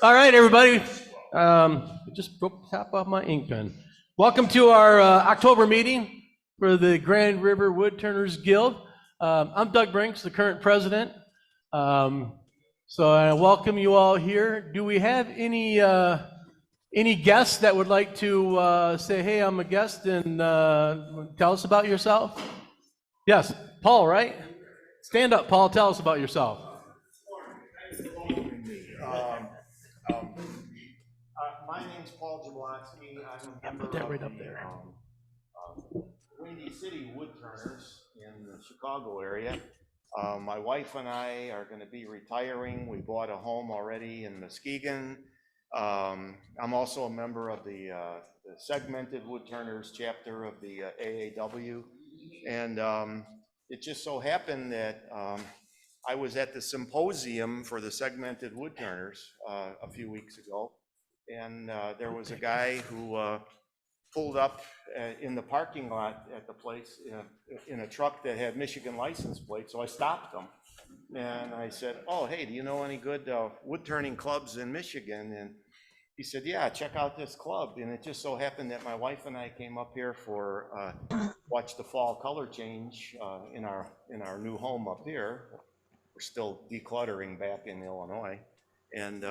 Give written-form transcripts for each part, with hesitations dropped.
All right, everybody. Just broke the top off my ink pen. Welcome to our October meeting for the Grand River Woodturners Guild. I'm Doug Brinks, the current president. So I welcome you all here. Do we have any guests that would like to say, hey, I'm a guest, and tell us about yourself? Yes, Paul, right? Stand up, Paul. Tell us about yourself. My name's Paul Jablonski. I'm a member Put that right of up there. Windy City Woodturners in the Chicago area. My wife and I are going to be retiring. We bought a home already in Muskegon. I'm also a member of the Segmented Woodturners chapter of the AAW. And it just so happened that I was at the symposium for the Segmented Woodturners a few weeks ago. And there was a guy who pulled up in the parking lot at the place in a truck that had Michigan license plate. So I stopped him and I said, oh, hey, do you know any good wood turning clubs in Michigan? And he said, yeah, check out this club. And it just so happened that my wife and I came up here for watch the fall color change in our new home up here. We're still decluttering back in Illinois. And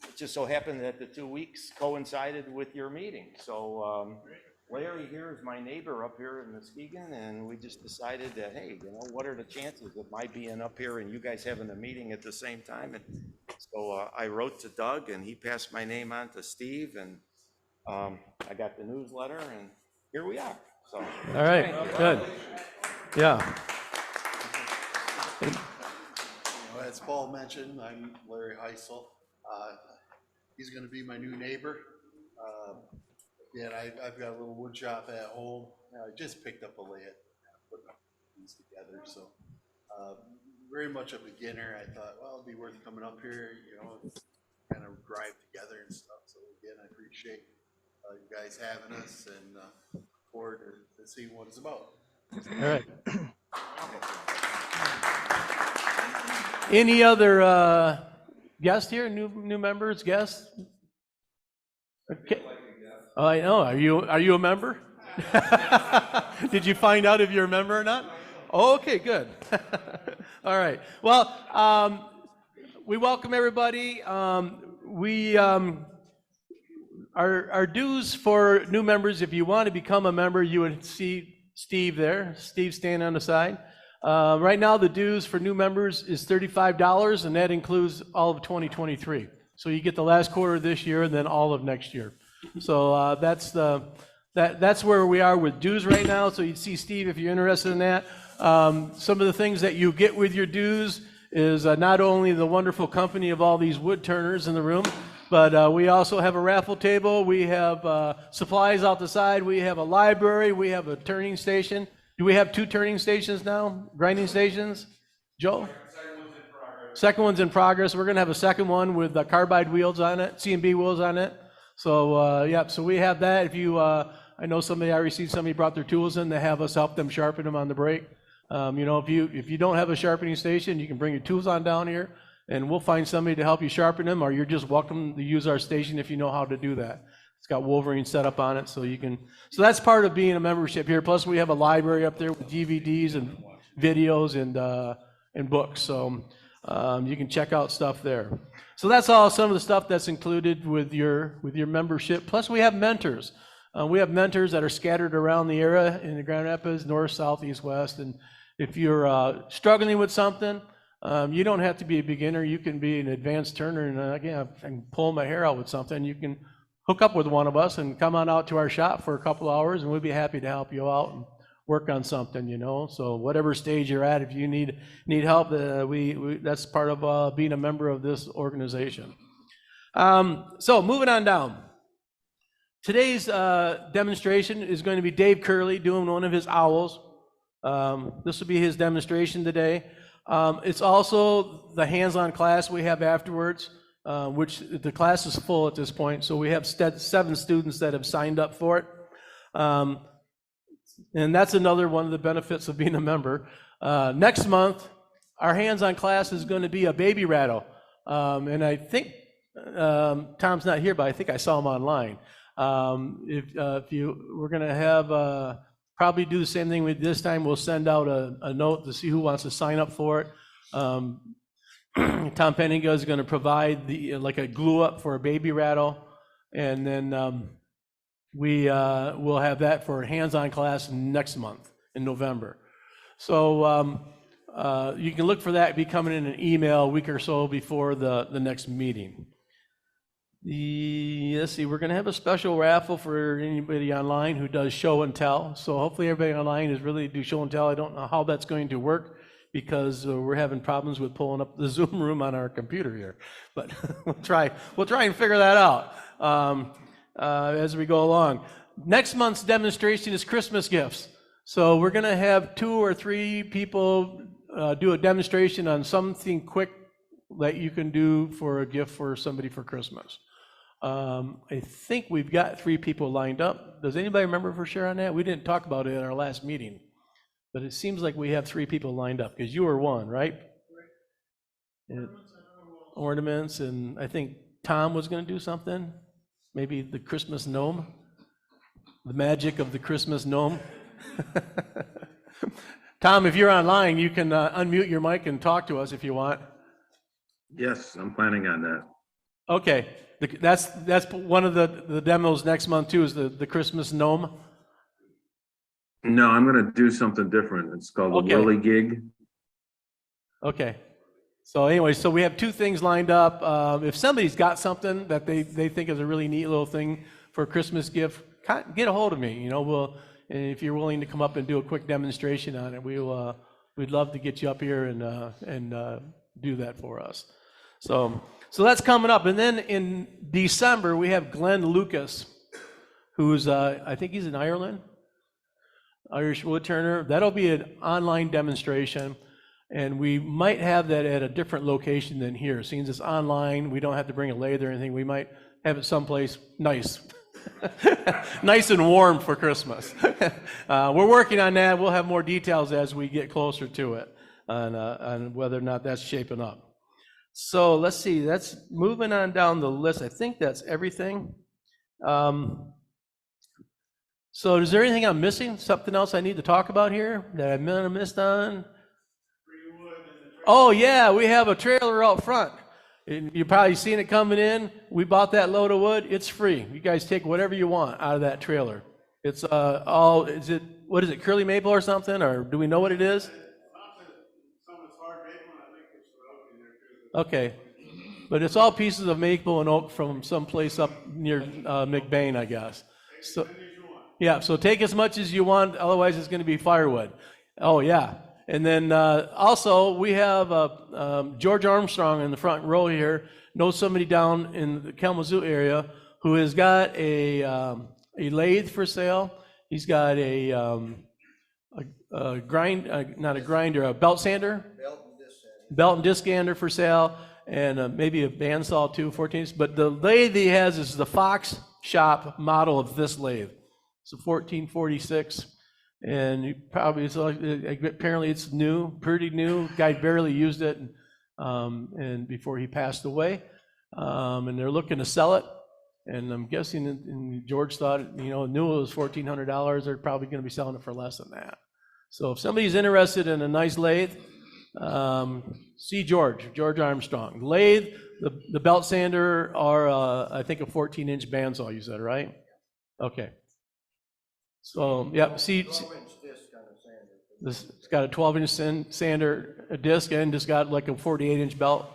it just so happened that the 2 weeks coincided with your meeting. So Larry here is my neighbor up here in Muskegon, and we just decided that, hey, you know, what are the chances of my being up here and you guys having a meeting at the same time? And so I wrote to Doug, and he passed my name on to Steve, and I got the newsletter, and here we are. So all right, good. Yeah. As Paul mentioned, I'm Larry Heisel. He's going to be my new neighbor. I've got a little wood shop at home. I just picked up a lathe, putting these together. So very much a beginner. I thought, well, it'd be worth coming up here, you know, kind of drive together and stuff. So again, I appreciate you guys having us, and look forward to seeing what it's about. All right. Any other guests here? New members? Guests? Okay. Oh, I know. Are you a member? Did you find out if you're a member or not? Oh, okay, good. All right. Well, we welcome everybody. Our dues for new members. If you want to become a member, you would see Steve there. Steve standing on the side. Right now, the dues for new members is $35, and that includes all of 2023. So you get the last quarter of this year and then all of next year. So that's where we are with dues right now. So you see Steve if you're interested in that. Some of the things that you get with your dues is not only the wonderful company of all these wood turners in the room, but we also have a raffle table. We have supplies out the side. We have a library. We have a turning station. Do we have 2 turning stations now? Grinding stations? Joe? Second one's in progress. We're going to have a second one with carbide wheels on it, C&B wheels on it. So, so we have that. If you, I know I received somebody brought their tools in to have us help them sharpen them on the brake. You know, if you don't have a sharpening station, you can bring your tools on down here, and we'll find somebody to help you sharpen them, or you're just welcome to use our station if you know how to do that. It's got Wolverine set up on it, so you can. So that's part of being a membership here. Plus, we have a library up there with DVDs and videos and books, so you can check out stuff there. So that's all some of the stuff that's included with your membership. Plus, we have mentors. We have mentors that are scattered around the area in the Grand Rapids, north, south, east, west. And if you're struggling with something, you don't have to be a beginner. You can be an advanced turner, and again, I can pull my hair out with something. You can hook up with one of us and come on out to our shop for a couple hours, and we'd be happy to help you out and work on something, you know. So whatever stage you're at, if you need help, that's part of being a member of this organization. So moving on down. Today's demonstration is going to be Dave Curley doing one of his owls. This will be his demonstration today. It's also the hands-on class we have afterwards, which the class is full at this point. So we have 7 students that have signed up for it. And that's another one of the benefits of being a member. Next month, our hands-on class is going to be a baby rattle. And I think Tom's not here, but I think I saw him online. We're going to have, probably do the same thing with this time. We'll send out a note to see who wants to sign up for it. Tom Penninga is going to provide like a glue up for a baby rattle. And then we'll have that for a hands-on class next month in November. So you can look for that, be coming in an email a week or so before the next meeting. Let's see, we're going to have a special raffle for anybody online who does show and tell. So hopefully everybody online is really do show and tell. I don't know how that's going to work because we're having problems with pulling up the Zoom room on our computer here. But we'll try and figure that out as we go along. Next month's demonstration is Christmas gifts. So we're going to have 2 or 3 people do a demonstration on something quick that you can do for a gift for somebody for Christmas. I think we've got 3 people lined up. Does anybody remember for sure on that? We didn't talk about it at our last meeting, but it seems like we have 3 people lined up because you were one, right? And ornaments, and I think Tom was going to do something. Maybe the Christmas gnome, the magic of the Christmas gnome. Tom, if you're online, you can unmute your mic and talk to us if you want. Yes, I'm planning on that. Okay, that's one of the demos next month too, is the Christmas gnome. No, I'm going to do something different. It's called Okay. the Whirly Gig. Okay. So anyway, so we have 2 things lined up. If somebody's got something that they think is a really neat little thing for a Christmas gift, get a hold of me. You know, and if you're willing to come up and do a quick demonstration on it, we'd love to get you up here and do that for us. So that's coming up. And then in December, we have Glenn Lucas, who's, I think he's in Ireland, Irish woodturner. That'll be an online demonstration. And we might have that at a different location than here. Since it's online, we don't have to bring a lathe or anything. We might have it someplace nice. Nice and warm for Christmas. We're working on that. We'll have more details as we get closer to it on whether or not that's shaping up. So let's see, that's moving on down the list. I think that's everything. So is there anything I'm missing? Something else I need to talk about here that I missed on? Oh yeah, we have a trailer out front. You've probably seen it coming in. We bought that load of wood. It's free. You guys take whatever you want out of that trailer. It's what is it, curly maple or something? Or do we know what it is? Okay, but it's all pieces of maple and oak from someplace up near McBain, I guess. So, yeah, so take as much as you want, otherwise it's going to be firewood. Oh, yeah. And then also we have George Armstrong in the front row here, knows somebody down in the Kalamazoo area who has got a lathe for sale. He's got a belt sander. Belt and disc sander for sale, and maybe a bandsaw too, 14. But the lathe he has is the Fox Shop model of this lathe. It's a 1446, and apparently it's new, pretty new. Guy barely used it, and before he passed away, and they're looking to sell it. And I'm guessing, and George thought, knew it was $1,400. They're probably going to be selling it for less than that. So if somebody's interested in a nice lathe, see George Armstrong. Lathe, the belt sander are, I think, a 14-inch bandsaw, you said, right? Okay. So, yeah, see, it's got a 12-inch sander, a disc, and it's got like a 48-inch belt.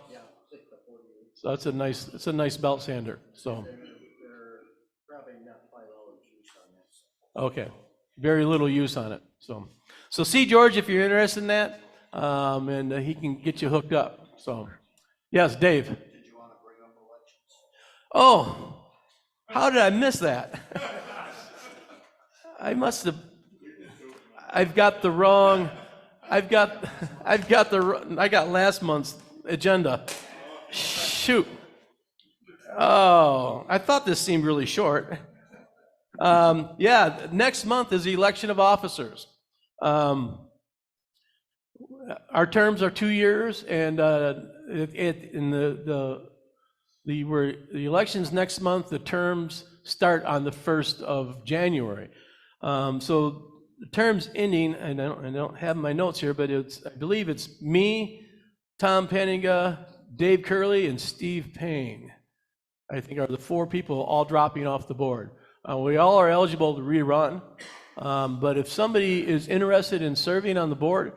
So it's a nice belt sander. So. They're probably not $5 use on that. Okay, very little use on it. So see George if you're interested in that. And he can get you hooked up. So, yes, Dave. Did you want to bring up elections? Oh, how did I miss that? I must have. I got last month's agenda. Shoot. Oh, I thought this seemed really short. Yeah, next month is the election of officers. Our terms are 2 years, and the the elections next month, the terms start on the 1st of January. So the term's ending, and I don't have my notes here, but I believe it's me, Tom Penninga, Dave Curley, and Steve Payne, I think, are the 4 people all dropping off the board. We all are eligible to rerun, but if somebody is interested in serving on the board,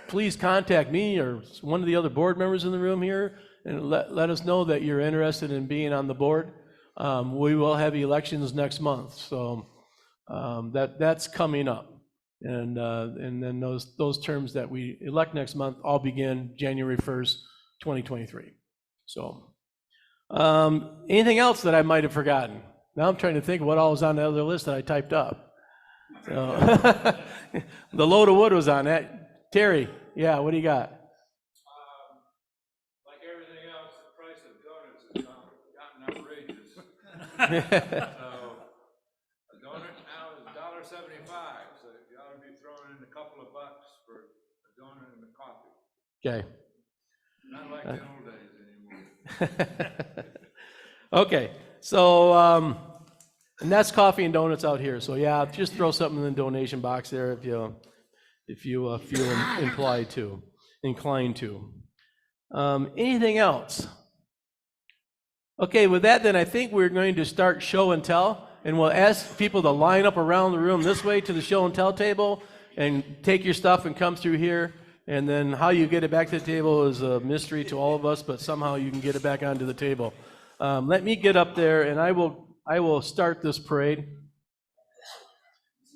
please contact me or one of the other board members in the room here and let us know that you're interested in being on the board. We will have elections next month, so that's coming up. And then those terms that we elect next month all begin January 1st, 2023. So anything else that I might have forgotten? Now I'm trying to think of what all was on the other list that I typed up. So the load of wood was on that. Terry, yeah, what do you got? Like everything else, the price of donuts has gotten outrageous. So a donut now is $1.75, so you ought to be throwing in a couple of bucks for a donut and a coffee. Okay. Not like the old days anymore. Okay, so and that's coffee and donuts out here. So yeah, just throw something in the donation box there if you feel inclined to. Anything else? Okay, with that then I think we're going to start show and tell, and we'll ask people to line up around the room this way to the show and tell table and take your stuff and come through here. And then how you get it back to the table is a mystery to all of us, but somehow you can get it back onto the table. Let me get up there and I will start this parade.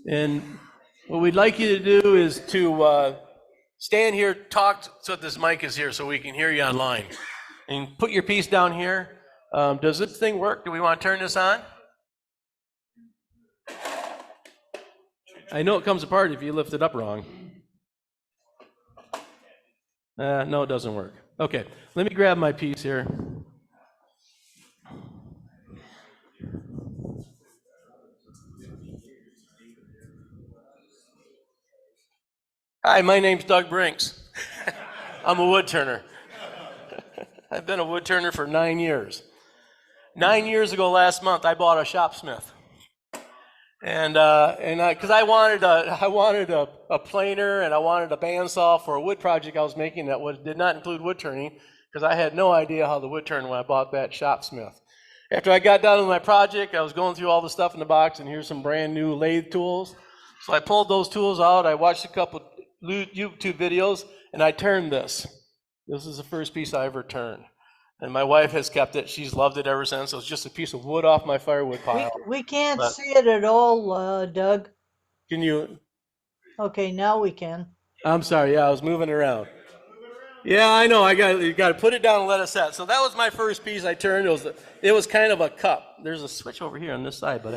And what we'd like you to do is to stand here, talk so this mic is here so we can hear you online. And put your piece down here. Does this thing work? Do we want to turn this on? I know it comes apart if you lift it up wrong. No, it doesn't work. Okay, let me grab my piece here. Hi, my name's Doug Brinks. I'm a wood turner. I've been a wood turner for 9 years. 9 years ago last month, I bought a shopsmith. And because I wanted a planer and I wanted a bandsaw for a wood project I was making that did not include wood turning, because I had no idea how the wood turned when I bought that shopsmith. After I got done with my project, I was going through all the stuff in the box, and here's some brand new lathe tools. So I pulled those tools out, I watched a couple YouTube videos, and I turned this. This is the first piece I ever turned. And my wife has kept it. She's loved it ever since. So it's just a piece of wood off my firewood pile. We can't But- see it at all, Doug. Can you? Okay, now we can. I'm sorry. Yeah, I was moving around. Yeah, I know. You got to put it down and let it set. So that was my first piece I turned. It was kind of a cup. There's a switch over here on this side, but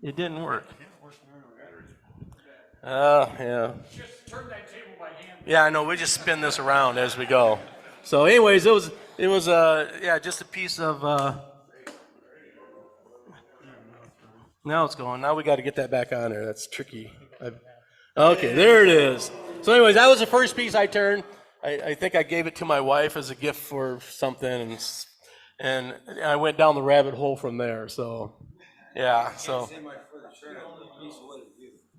it didn't work. Yeah. Just turn that table by hand. Yeah, I know. We just spin this around as we go. So, anyways, it was just a piece of. Now it's going. Now we got to get that back on there. That's tricky. Okay, there it is. So, anyways, that was the first piece I turned. I think I gave it to my wife as a gift for something, and I went down the rabbit hole from there. So, yeah. So.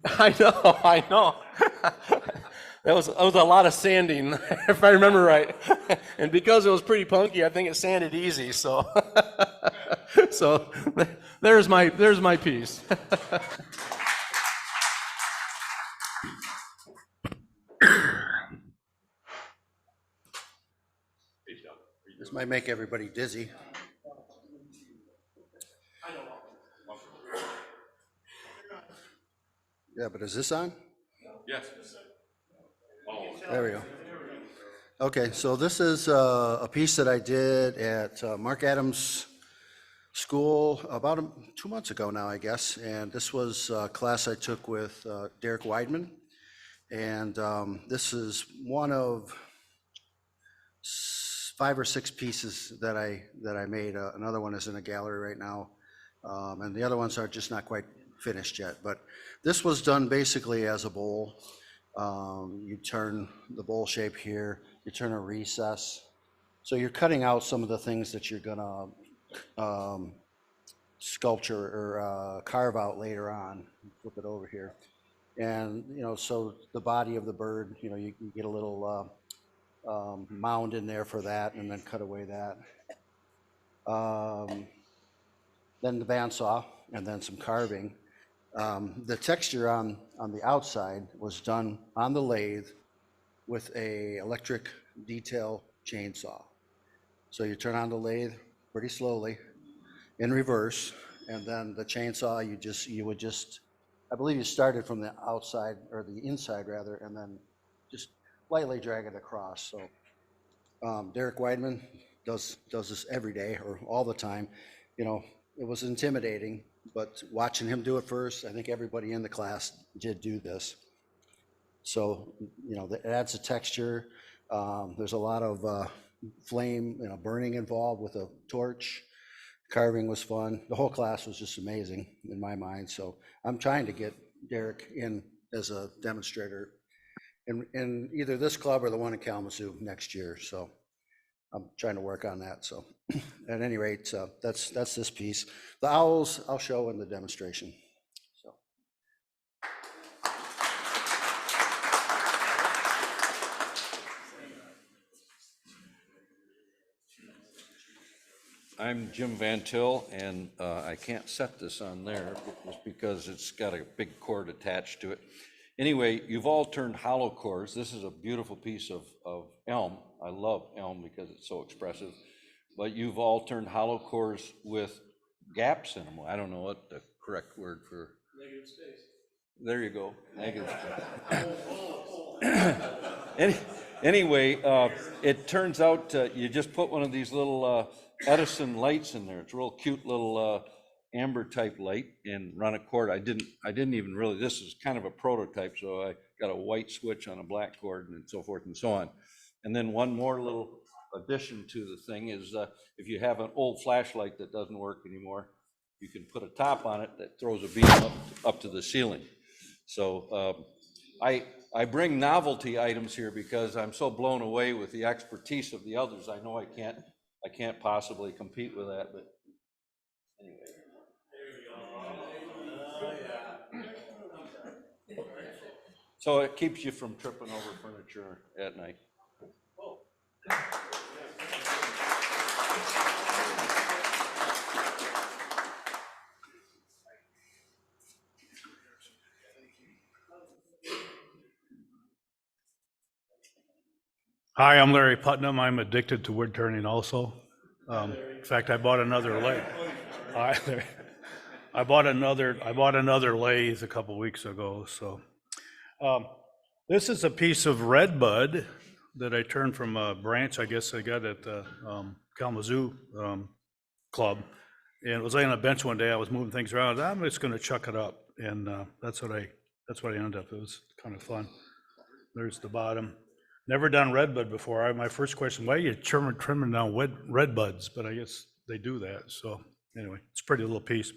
I know. That was a lot of sanding, if I remember right. And because it was pretty punky, I think it sanded easy. So, so there's my piece. This might make everybody dizzy. Yeah, but is this on? Yes. There we go. Okay, so this is a piece that I did at Mark Adams School about 2 months ago now, I guess. And this was a class I took with Derek Weidman. And this is one of 5 or 6 pieces that I made. Another one is in a gallery right now. And the other ones are just not quite finished yet. But this was done basically as a bowl. You turn the bowl shape here, you turn a recess, So you're cutting out some of the things that you're gonna sculpture or carve out later on. Flip it over here. And, so the body of the bird, you get a little mound in there for that and then cut away that. Then the bandsaw and then some carving. The texture on the outside was done on the lathe with a electric detail chainsaw. So you turn on the lathe pretty slowly in reverse, and then the chainsaw, you would just, I believe you started from the outside or the inside rather, and then just lightly drag it across. So Derek Weidman does this every day or all the time. It was intimidating, but watching him do it first, I think everybody in the class did do this. So, that adds a texture. There's a lot of flame, burning involved with a torch. Carving was fun. The whole class was just amazing in my mind. So I'm trying to get Derek in as a demonstrator in either this club or the one in Kalamazoo next year. So I'm trying to work on that. So at any rate, that's this piece. The owls I'll show in the demonstration. So. I'm Jim Van Til, and I can't set this on there just because it's got a big cord attached to it. Anyway, you've all turned hollow cores. This is a beautiful piece of elm. I love elm because it's so expressive. But you've all turned hollow cores with gaps in them. I don't know what the correct word for. Negative space. There you go. Negative space. Anyway, it turns out you just put one of these little Edison lights in there. It's a real cute little amber type light and run a cord. I didn't even really, this is kind of a prototype, so I got a white switch on a black cord and so forth and so on. And then one more little addition to the thing is if you have an old flashlight that doesn't work anymore, you can put a top on it that throws a beam up to the ceiling. So I bring novelty items here because I'm so blown away with the expertise of the others. I know I can't possibly compete with that, but anyway. So it keeps you from tripping over furniture at night. Hi, I'm Larry Putnam. I'm addicted to wood turning also. In fact, I bought another lathe. I bought another lathe a couple weeks ago. So this is a piece of redbud that I turned from a branch, I guess I got at the Kalamazoo club. And it was laying on a bench one day. I was moving things around. I'm just going to chuck it up, and that's what I ended up. It was kind of fun. There's the bottom. Never done redbud before. My first question, why are you trimming down redbuds? But I guess they do that. So anyway, it's a pretty little piece.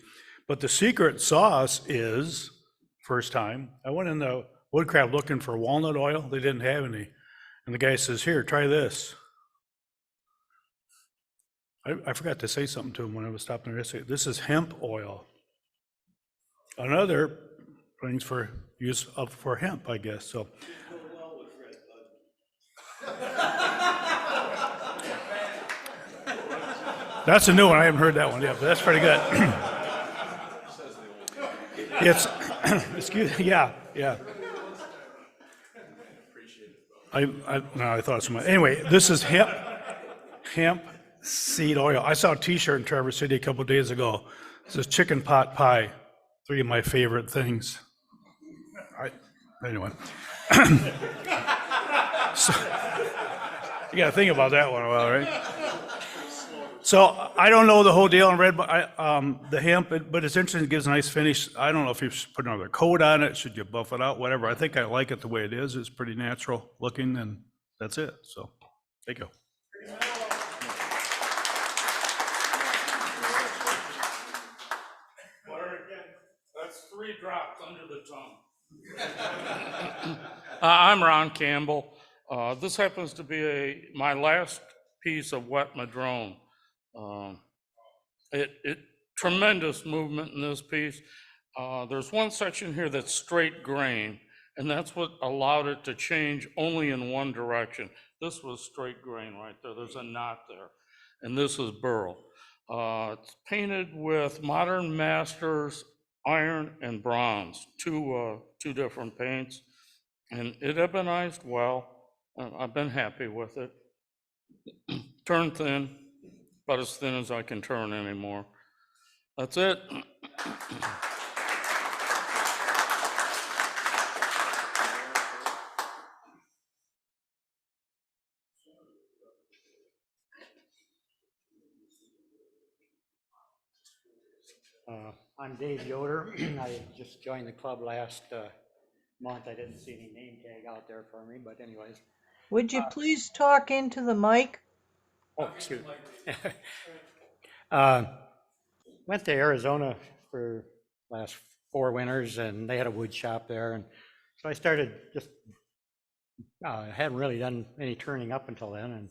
But the secret sauce is, first time, I went in the woodcraft looking for walnut oil. They didn't have any. And the guy says, here, try this. I forgot to say something to him when I was stopping there yesterday. This is hemp oil. Another things for use for hemp, I guess. So. That's a new one. I haven't heard that one yet, but that's pretty good. It's, yeah. I thought so much. Anyway, this is hemp seed oil. I saw a T-shirt in Traverse City a couple days ago. It says chicken pot pie. 3 of my favorite things. Anyway. So, you got to think about that one a while, right? So I don't know the whole deal on red, but the hemp, but it's interesting. It gives a nice finish. I don't know if you should put another coat on it. Should you buff it out? Whatever. I think I like it the way it is. It's pretty natural looking, and that's it. So there you go. That's 3 drops under the tongue. I'm Ron Campbell. This happens to be my last piece of wet madrone. It tremendous movement in this piece. There's one section here that's straight grain, and that's what allowed it to change only in one direction. This was straight grain right there. There's a knot there, and this is burl. It's painted with Modern Masters iron and bronze, two different paints, and it ebonized well. I've been happy with it. Turn thin, about as thin as I can turn anymore. That's it. I'm Dave Yoder. I just joined the club last month. I didn't see any name tag out there for me, but anyways. Would you please talk into the mic? Oh, excuse me. Went to Arizona for last 4 winters, and they had a wood shop there, and so I started just, hadn't really done any turning up until then, and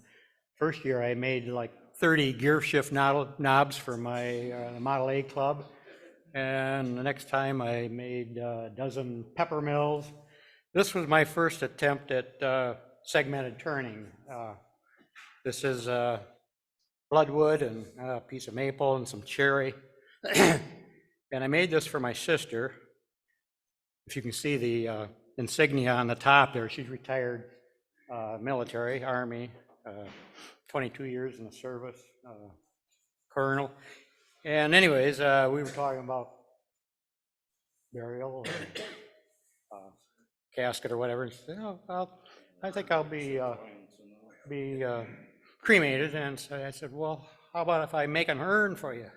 first year I made like 30 gear shift knobs for my Model A club, and the next time I made a dozen pepper mills. This was my first attempt at segmented turning. This is bloodwood and a piece of maple and some cherry. And I made this for my sister. If you can see the insignia on the top there, she's retired military, Army, 22 years in the service, colonel. And anyways, we were talking about burial, or, casket or whatever. And she said, oh, I think I'll be cremated. And so I said, well, how about if I make an urn for you?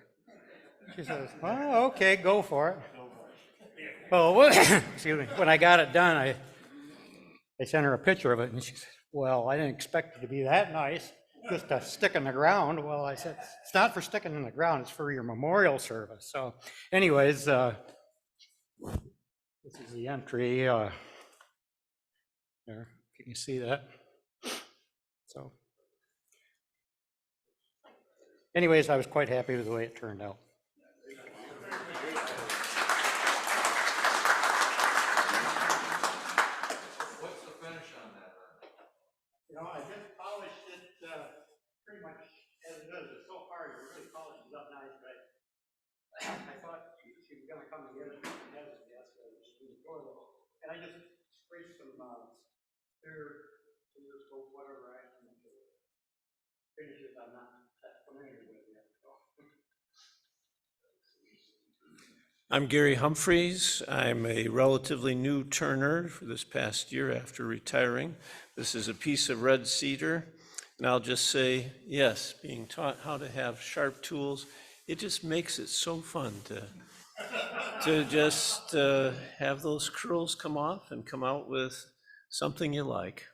She says, oh, okay, go for it. Well, excuse me, when I got it done, I sent her a picture of it, and she said, well, I didn't expect it to be that nice, just to stick in the ground. Well, I said, it's not for sticking in the ground, it's for your memorial service. So anyways, this is the entry there, if you can see that. So anyways, I was quite happy with the way it turned out. You know, I just polished it pretty much as it is. It's so hard, it really polishes up nice, but I thought she was gonna come and get it. She hasn't yet, so I just threw the door though. And I just sprayed some clear scope, whatever I can to finishes I'm not that familiar with yet. So. I'm Gary Humphreys. I'm a relatively new turner for this past year after retiring. This is a piece of red cedar, and I'll just say, yes, being taught how to have sharp tools, it just makes it so fun to just have those curls come off and come out with something you like.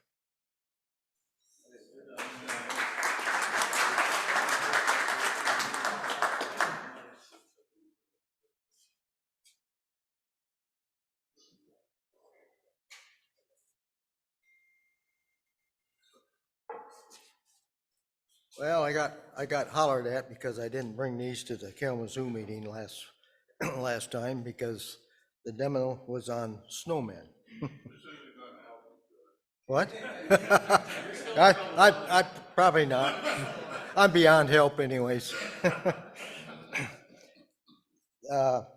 Well, I got hollered at because I didn't bring these to the Kalamazoo meeting last time because the demo was on snowmen. What? I probably not. I'm beyond help anyways.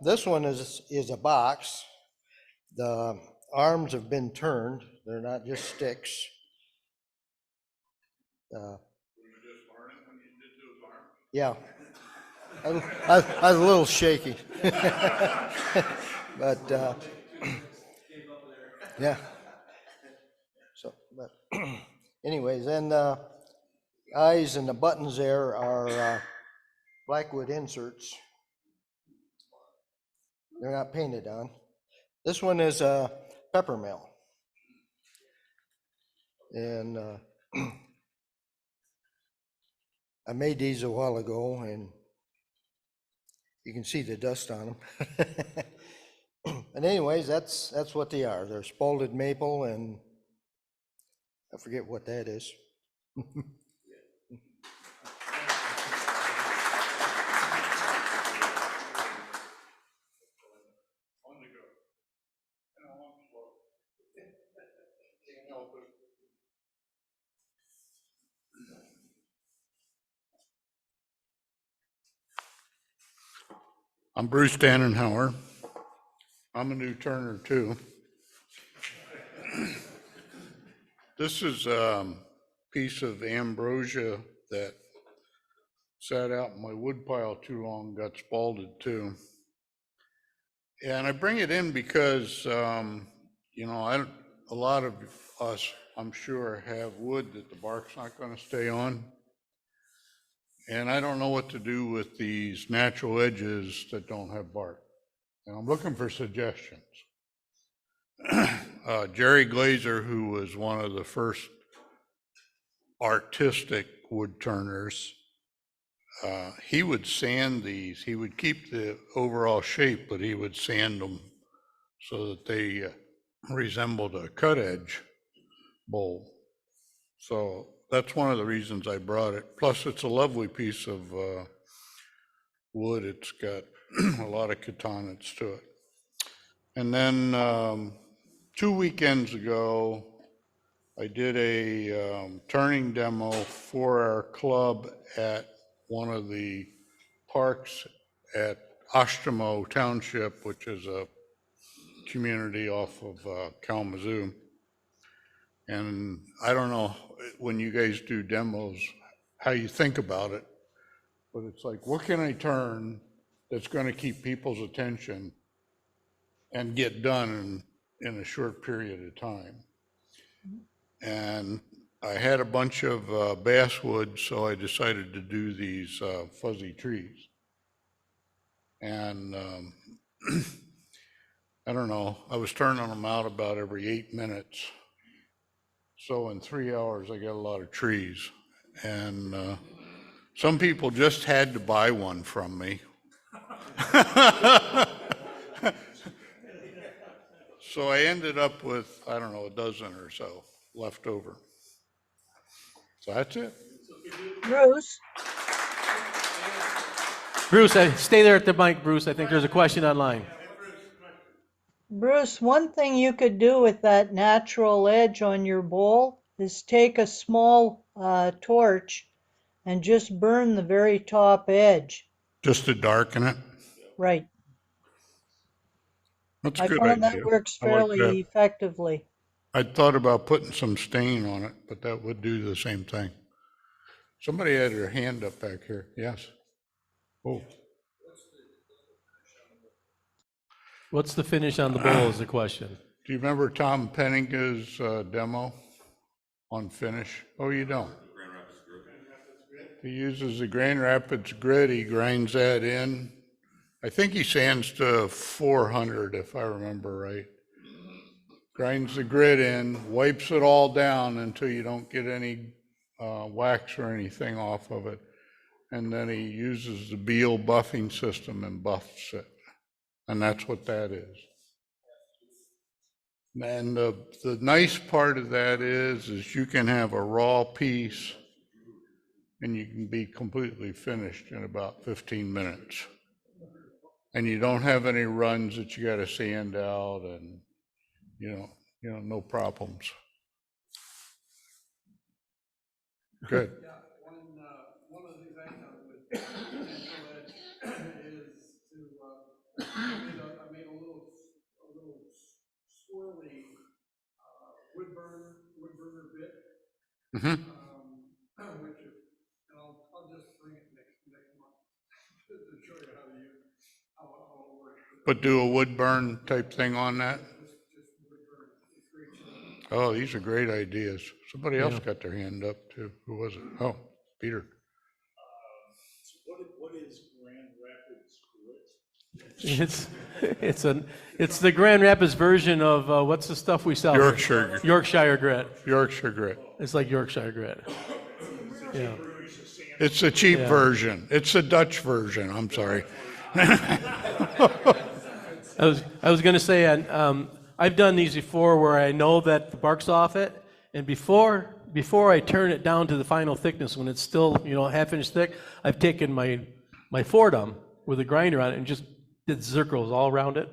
This one is a box. The arms have been turned. They're not just sticks. Yeah, I was a little shaky, but yeah. So, but anyways, then the eyes and the buttons there are blackwood inserts. They're not painted on. This one is a pepper mill, and I made these a while ago, and you can see the dust on them. And anyways, that's what they are. They're spalted maple, and I forget what that is. I'm Bruce Dannenhauer. I'm a new turner too. This is a piece of ambrosia that sat out in my wood pile too long, got spalted too. And I bring it in because, you know, a lot of us, I'm sure, have wood that the bark's not going to stay on. And I don't know what to do with these natural edges that don't have bark. And I'm looking for suggestions. Jerry Glazer, who was one of the first artistic wood turners, he would sand these. He would keep the overall shape, but he would sand them so that they resembled a cut edge bowl. So that's one of the reasons I brought it. Plus, it's a lovely piece of wood. It's got a lot of katana's to it. And then 2 weekends ago, I did a turning demo for our club at one of the parks at Oshtemo Township, which is a community off of Kalamazoo. And I don't know when you guys do demos how you think about it, but it's like, what can I turn that's going to keep people's attention and get done in a short period of time? And I had a bunch of basswood, so I decided to do these fuzzy trees. And I don't know, I was turning them out about every 8 minutes. So in 3 hours, I got a lot of trees. And some people just had to buy one from me. So I ended up with, I don't know, a dozen or so left over. So that's it. Bruce, Bruce, stay there at the mic, Bruce. I think there's a question online. Bruce, one thing you could do with that natural edge on your bowl is take a small torch and just burn the very top edge. Just to darken it? Right. That's a I good found idea. that works I like fairly that. effectively. I thought about putting some stain on it, but that would do the same thing. Somebody had their hand up back here. Yes. Oh, What's the finish on the bowl is the question. do you remember Tom Penninga's demo on finish? Oh, you don't? He uses the Grand Rapids grit. He grinds that in. I think he sands to 400, if I remember right. Grinds the grit in, wipes it all down until you don't get any wax or anything off of it. And then he uses the Beal buffing system and buffs it. And that's what that is. And the nice part of that is you can have a raw piece and you can be completely finished in about 15 minutes. And you don't have any runs that you got to sand out, and you know, no problems. Good. One of the things I done with natural edge is to I made a little swirly wood burner bit, Mm-hmm. which and I'll just bring it next month to show you how to use how it works. But do a wood burn type thing on that? Just wood burn. It's great. Oh, these are great ideas. Somebody else got their hand up too. Who was it? Oh, Peter. What is Grand Rapids grit? It's the Grand Rapids version of what's the stuff we sell? Yorkshire Grit. Yorkshire grit. It's like Yorkshire Grit. Yeah. It's a cheap version. It's a Dutch version. I'm sorry. I was going to say, I've done these before where I know that the bark's off it, and before I turn it down to the final thickness, when it's still half inch thick, I've taken my Fordham with a grinder on it and just did circles all around it.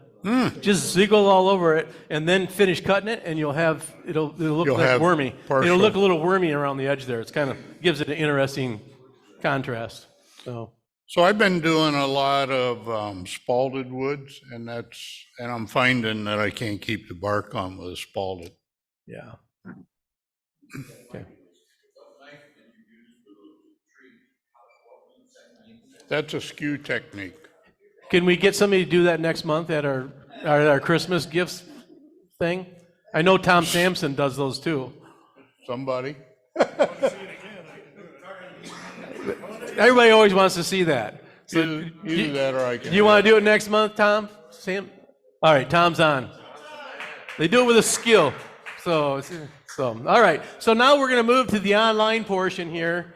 Just ziggle all over it, and then finish cutting it, and it'll look like wormy. It'll look a little wormy around the edge there. It's kind of gives it an interesting contrast. So So I've been doing a lot of spalted woods, and I'm finding that I can't keep the bark on with a spalted. Yeah. Okay. That's a skew technique. Can we get somebody to do that next month at our Christmas gifts thing? I know Tom Sampson does those too. Somebody? Everybody always wants to see that. So Either that or I can. do you want to do it next month, Tom? Sam? All right, Tom's on. They do it with a skill. So all right. So now we're going to move to the online portion here.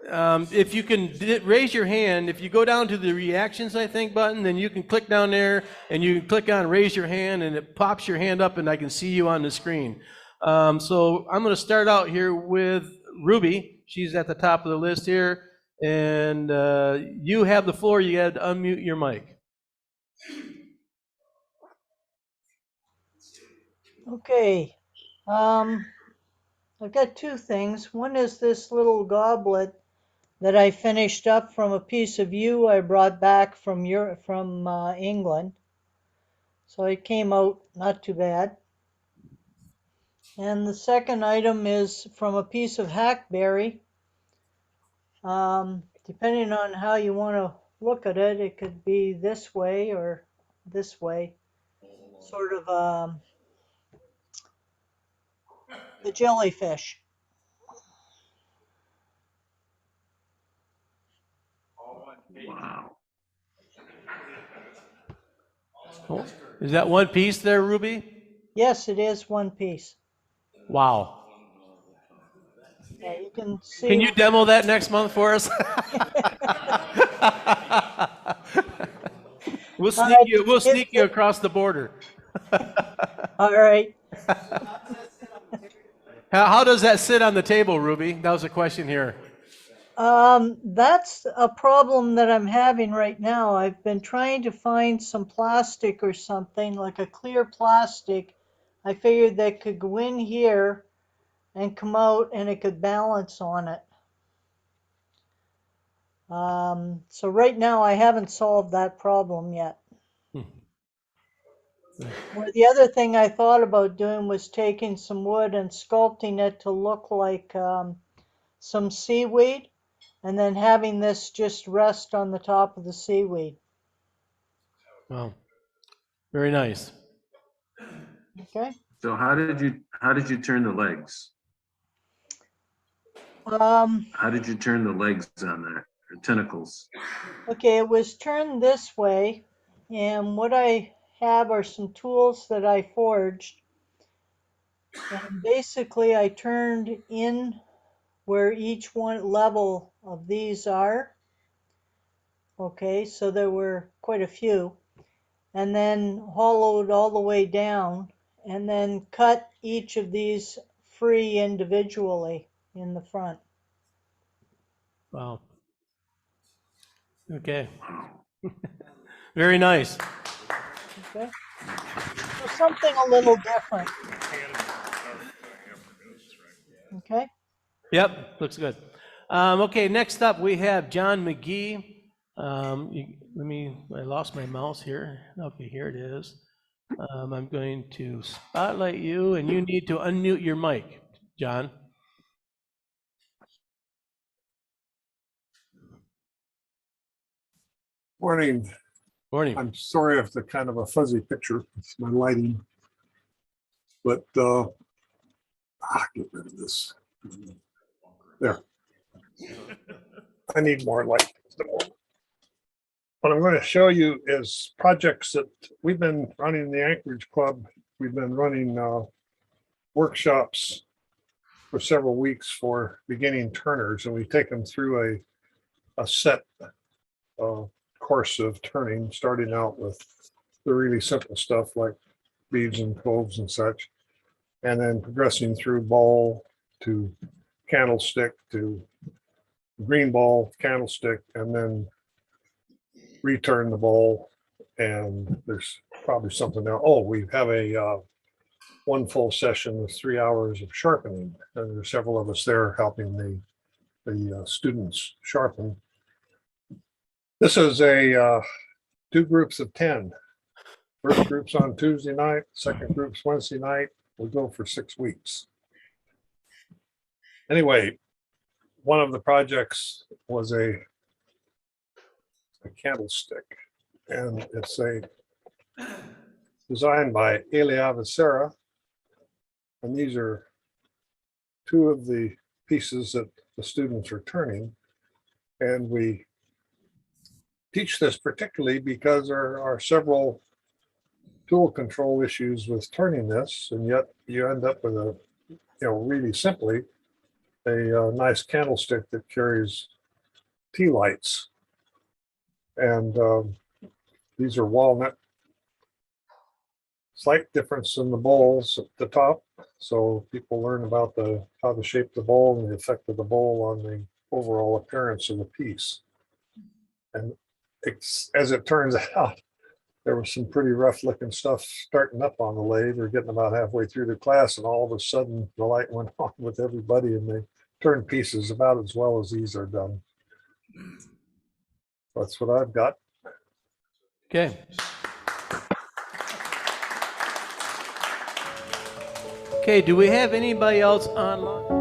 If you can raise your hand, if you go down to the reactions, I think, button, then you can click down there and you can click on raise your hand and it pops your hand up and I can see you on the screen. So I'm going to start out here with Ruby. She's at the top of the list here. And you have the floor. You got to unmute your mic. Okay. I've got two things. One is this little goblet that I finished up from a piece of yew I brought back from England. So it came out not too bad. And the second item is from a piece of hackberry. Depending on how you want to look at it, it could be this way or this way. Sort of the jellyfish. Wow. Oh, is that one piece there, Ruby? Yes, it is one piece. Wow. Yeah, you can see. Can you demo that next month for us? We'll sneak you across the border. All right. How does that sit on the table, Ruby? That was a question here. That's a problem that I'm having right now. I've been trying to find some plastic or something, like a clear plastic. I figured that could go in here and come out and it could balance on it. So right now I haven't solved that problem yet. Well, the other thing I thought about doing was taking some wood and sculpting it to look like some seaweed, and then having this just rest on the top of the seaweed. Wow. Very nice. Okay. So how did you turn the legs? How did you turn the legs on that, or tentacles? Okay, it was turned this way, and what I have are some tools that I forged. And basically I turned in where each one level of these are. Okay, so there were quite a few. And then hollowed all the way down, and then cut each of these free individually in the front. Wow. Okay. Very nice. Okay. So something a little different. Okay. Yep, looks good. Okay, next up we have John McGee. I lost my mouse here. Okay, here it is. I'm going to spotlight you, and you need to unmute your mic, John. Morning. Morning. I'm sorry if the kind of a fuzzy picture. It's my lighting. But get rid of this. There. I need more light. What I'm going to show you is projects that we've been running in the Anchorage Club. We've been running workshops for several weeks for beginning turners, and we take them through a set course of turning, starting out with the really simple stuff like beads and cloves and such, and then progressing through ball to candlestick to green ball, candlestick, and then return the ball. And there's probably something else. Oh, we have a one full session with 3 hours of sharpening, and there's several of us there helping the students sharpen. This is a 2 groups of 10. First group's on Tuesday night, second group's Wednesday night. We go for 6 weeks. Anyway, one of the projects was a candlestick, and it's designed by Elia Becerra. And these are 2 of the pieces that the students are turning. And we teach this particularly because there are several tool control issues with turning this, and yet you end up with a, really simply, a nice candlestick that carries tea lights. And these are walnut. Slight difference in the bowls at the top, so people learn about how to shape the bowl and the effect of the bowl on the overall appearance of the piece. And as it turns out, there was some pretty rough looking stuff starting up on the lathe. We're getting about halfway through the class, and all of a sudden the light went on with everybody, and they turned pieces about as well as these are done. That's what I've got. Okay. Okay, do we have anybody else online?